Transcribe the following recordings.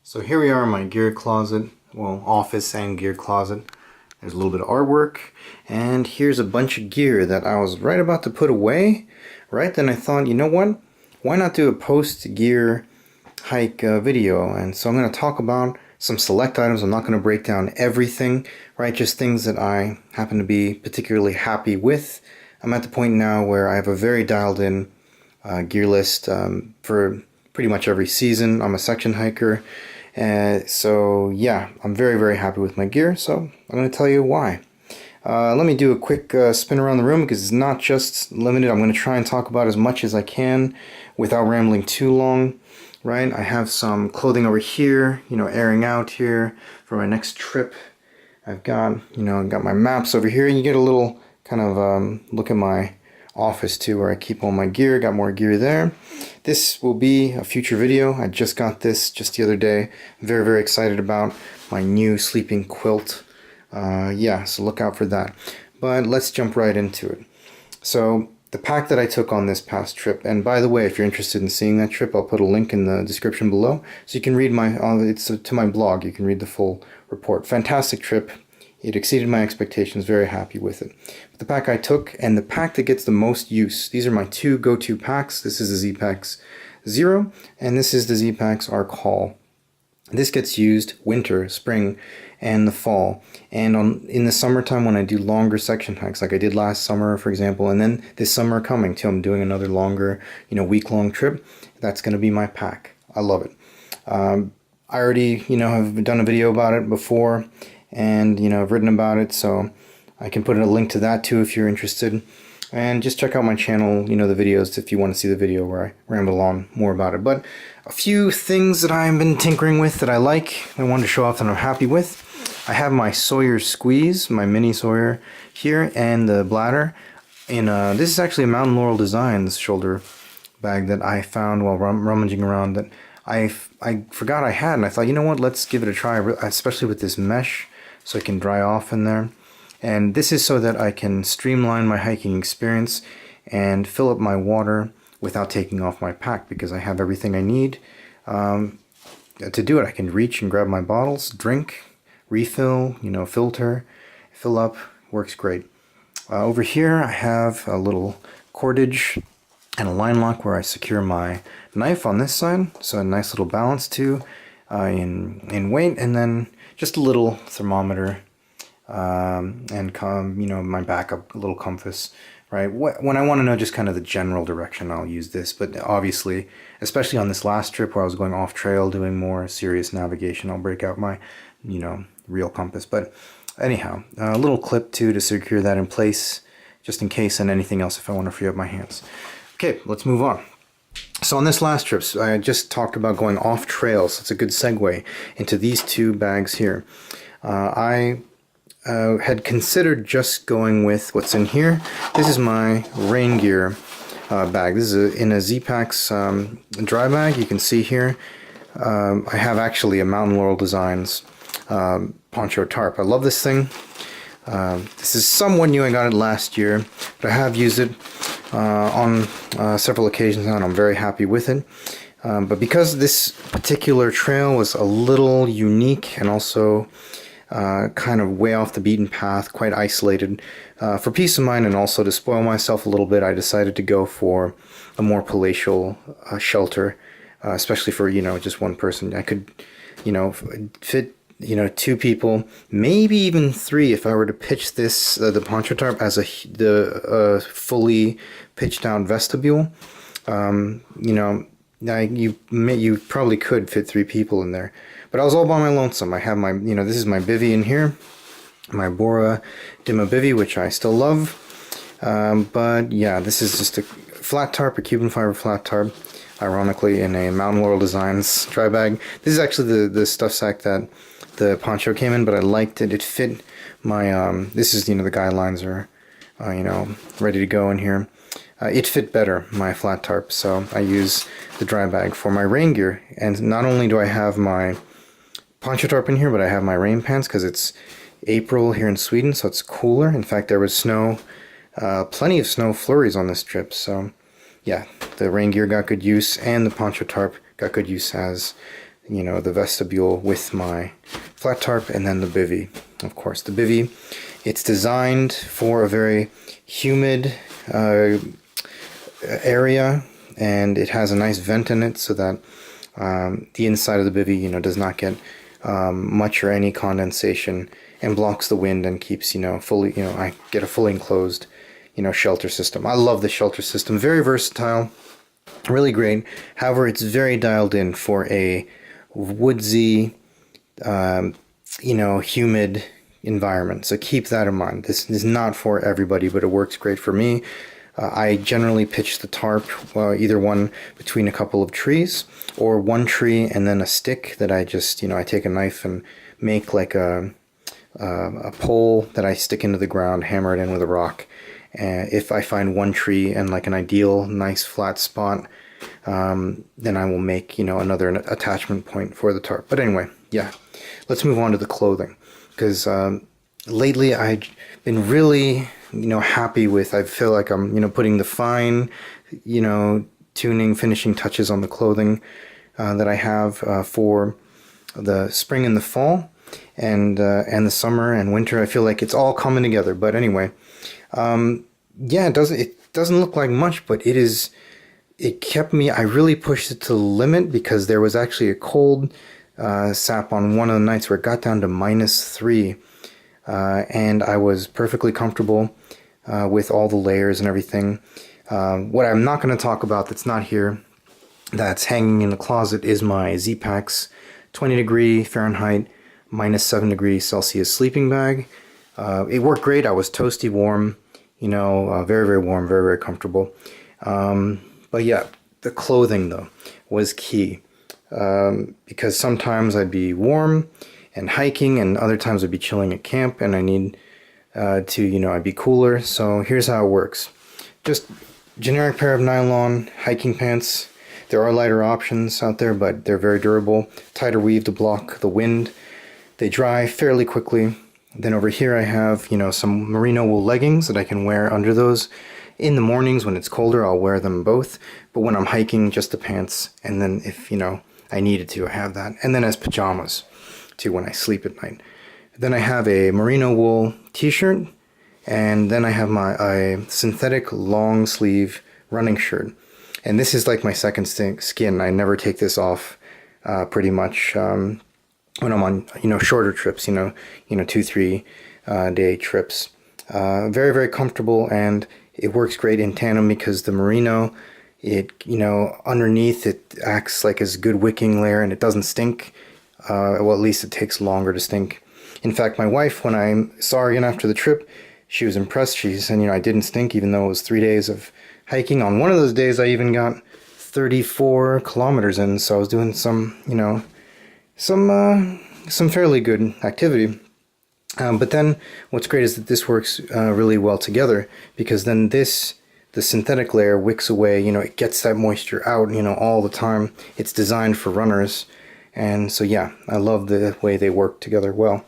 So here we are in my gear closet, well, office and gear closet. There's a little bit of artwork, and here's a bunch of gear that I was right about to put away. Right then I thought, you know what? Why not do a post-gear hike video? And so I'm going to talk about some select items. I'm not going to break down everything, right? Just things that I happen to be particularly happy with. I'm at the point now where I have a very dialed in gear list for pretty much every season. I'm a section hiker. So yeah, I'm very happy with my gear, so I'm going to tell you why. Let me do a quick spin around the room because it's not just limited. I'm going to try and talk about as much as I can without rambling too long, right? I have some clothing over here, airing out here for my next trip. I've got, I've got my maps over here, and you get a little kind of look at my office too, where I keep all my gear. Got more gear there. This will be a future video. I just got this just the other day. Very excited about my new sleeping quilt. Yeah, so look out for that. But let's jump right into it. So the pack that I took on this past trip, and by the way, if you're interested in seeing that trip, I'll put a link in the description below, so you can read it's to my blog. You can read the full report. Fantastic trip. It exceeded my expectations, very happy with it. But the pack I took, and the pack that gets the most use, these are my two go-to packs. This is the Zpacks Zero, and this is the Zpacks Arc Haul. This gets used winter, spring, and the fall. And in the summertime when I do longer section hikes, like I did last summer, for example, and then this summer coming too, I'm doing another longer, week-long trip. That's going to be my pack. I love it. I already, have done a video about it before, and I've written about it, so I can put a link to that too if you're interested. And just check out my channel, the videos, if you want to see the video where I ramble on more about it. But a few things that I've been tinkering with that I like, I wanted to show off that I'm happy with. I have my Sawyer squeeze, my mini Sawyer here, and the bladder. And this is actually a Mountain Laurel Designs shoulder bag that I found while rummaging around that I forgot I had, and I thought, you know what, let's give it a try, especially with this mesh, so it can dry off in there. And this is so that I can streamline my hiking experience and fill up my water without taking off my pack, because I have everything I need to do it. I can reach and grab my bottles, drink, refill, filter, fill up, works great. Over here I have a little cordage and a line lock where I secure my knife on this side, so a nice little balance too in weight, and then just a little thermometer and my backup, a little compass, right? When I want to know just kind of the general direction, I'll use this. But obviously, especially on this last trip where I was going off trail doing more serious navigation, I'll break out my real compass. But anyhow, a little clip too to secure that in place just in case, and anything else if I want to free up my hands. Okay, let's move on. So on this last trip, I just talked about going off trails. It's a good segue into these two bags here. I had considered just going with what's in here. This is my rain gear bag. This is in a Zpacks dry bag. You can see here I have actually a Mountain Laurel Designs Poncho Tarp. I love this thing. This is somewhat new. I got it last year, but I have used it on several occasions now, and I'm very happy with it. But because this particular trail was a little unique and also kind of way off the beaten path, quite isolated, for peace of mind and also to spoil myself a little bit, I decided to go for a more palatial shelter, especially for just one person. I could fit two people, maybe even three if I were to pitch this the Poncho Tarp as the fully pitched out vestibule. You probably could fit three people in there, but I was all by my lonesome. I have my this is my bivy in here, my Borah Dimma bivy, which I still love. But yeah, this is just a flat tarp, a Cuben fiber flat tarp, ironically in a Mountain Laurel Designs dry bag. This is actually the stuff sack that the poncho came in, but I liked it. It fit my this is the guidelines are ready to go in here. It fit better, my flat tarp, so I use the dry bag for my rain gear. And not only do I have my poncho tarp in here, but I have my rain pants because it's April here in Sweden, so it's cooler. In fact, there was snow, plenty of snow flurries on this trip, so yeah, the rain gear got good use, and the poncho tarp got good use as you know, the vestibule with my flat tarp, and then the bivy. Of course, the bivy, it's designed for a very humid area, and it has a nice vent in it so that the inside of the bivy, you know, does not get much or any condensation, and blocks the wind and keeps, you know, fully, you know, I get a fully enclosed, you know, shelter system. I love the shelter system. Very versatile, really great. However, it's very dialed in for a woodsy, you know, humid environment. So keep that in mind. This is not for everybody, but it works great for me. I generally pitch the tarp, either one between a couple of trees, or one tree and then a stick that I just, you know, I take a knife and make like a pole that I stick into the ground, hammer it in with a rock. And if I find one tree and like an ideal nice flat spot, then I will make, you know, another attachment point for the tarp. But anyway, yeah, let's move on to the clothing, because lately I've been really, you know, happy with, I feel like I'm, you know, putting the fine, you know, tuning, finishing touches on the clothing that I have for the spring and the fall, and the summer and winter. I feel like it's all coming together. But anyway, yeah, it doesn't look like much, but it kept me, I really pushed it to the limit, because there was actually a cold sap on one of the nights where it got down to -3, and I was perfectly comfortable with all the layers and everything. What I'm not going to talk about that's not here, that's hanging in the closet, is my Zpacks 20 Fahrenheit, -7 degrees Celsius sleeping bag. It worked great. I was toasty warm, you know, very, very warm, very, very comfortable. But yeah, the clothing though was key, because sometimes I'd be warm and hiking, and other times I'd be chilling at camp, and I need to, you know, I'd be cooler. So here's how it works. Just generic pair of nylon hiking pants. There are lighter options out there, but they're very durable. Tighter weave to block the wind. They dry fairly quickly. Then over here I have, you know, some merino wool leggings that I can wear under those. In the mornings when it's colder, I'll wear them both. But when I'm hiking, just the pants. And then if, you know, I needed to, I have that. And then as pajamas, too, when I sleep at night. Then I have a merino wool t-shirt. And then I have my synthetic long sleeve running shirt. And this is like my second skin. I never take this off pretty much when I'm on, you know, shorter trips, you know, 2-3 day trips. Very, very comfortable, and it works great in tandem because the merino, it, you know, underneath it acts like as a good wicking layer, and it doesn't stink. Well, at least it takes longer to stink. In fact, my wife, when I saw her again after the trip, she was impressed. She said, you know, I didn't stink even though it was 3 days of hiking. On one of those days, I even got 34 kilometers in, so I was doing some, you know, some fairly good activity. But then what's great is that this works really well together, because then the synthetic layer wicks away, you know, it gets that moisture out, you know, all the time. It's designed for runners. And so, yeah, I love the way they work together well.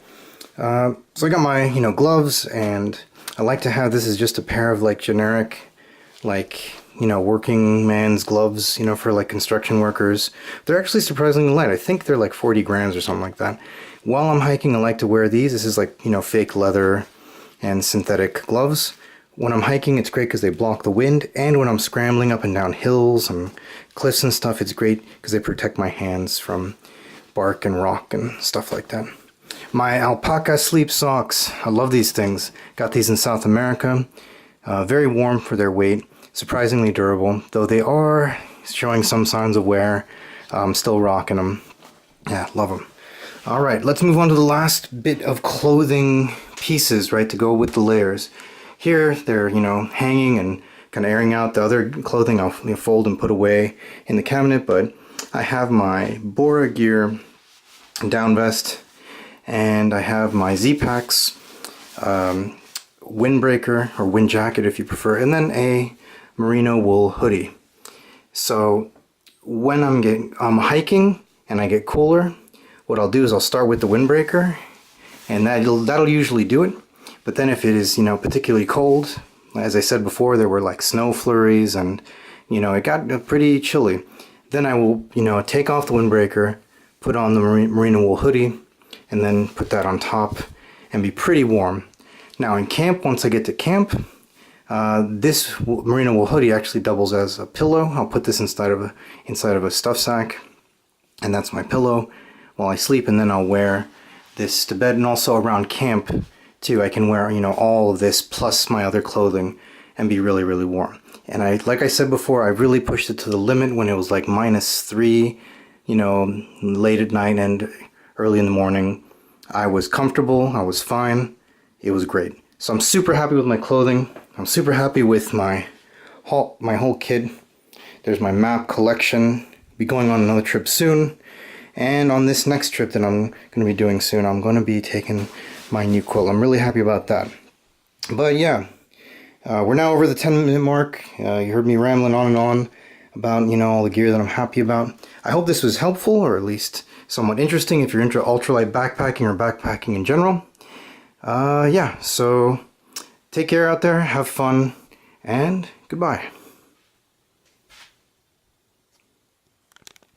So I got my, you know, gloves, and I like to have, this is just a pair of like generic, like, you know, working man's gloves, you know, for like construction workers. They're actually surprisingly light. I think they're like 40 grams or something like that. While I'm hiking, I like to wear these. This is like, you know, fake leather and synthetic gloves. When I'm hiking, it's great because they block the wind. And when I'm scrambling up and down hills and cliffs and stuff, it's great because they protect my hands from bark and rock and stuff like that. My alpaca sleep socks. I love these things. Got these in South America. Very warm for their weight. Surprisingly durable, though they are showing some signs of wear. I'm still rocking them. Yeah, love them. All right, let's move on to the last bit of clothing pieces, right, to go with the layers. Here, they're, you know, hanging and kind of airing out. The other clothing I'll, you know, fold and put away in the cabinet, but I have my Borah gear down vest, and I have my Zpacks windbreaker, or wind jacket if you prefer, and then a merino wool hoodie. So when I'm hiking and I get cooler, what I'll do is I'll start with the windbreaker, and that'll usually do it. But then if it is, you know, particularly cold, as I said before, there were like snow flurries and, you know, it got pretty chilly. Then I will, you know, take off the windbreaker, put on the merino wool hoodie, and then put that on top and be pretty warm. Now in camp, once I get to camp, this merino wool hoodie actually doubles as a pillow. I'll put this inside of a stuff sack, and that's my pillow while I sleep, and then I'll wear this to bed. And also around camp too, I can wear, you know, all of this plus my other clothing and be really, really warm. And like I said before, I really pushed it to the limit when it was like -3, you know, late at night and early in the morning. I was comfortable, I was fine, it was great. So I'm super happy with my clothing. I'm super happy with my whole kit. There's my map collection. Be going on another trip soon. And on this next trip that I'm going to be doing soon, I'm going to be taking my new quilt. I'm really happy about that. But yeah, we're now over the 10-minute mark. You heard me rambling on and on about, you know, all the gear that I'm happy about. I hope this was helpful, or at least somewhat interesting if you're into ultralight backpacking or backpacking in general. Yeah, so take care out there, have fun, and goodbye.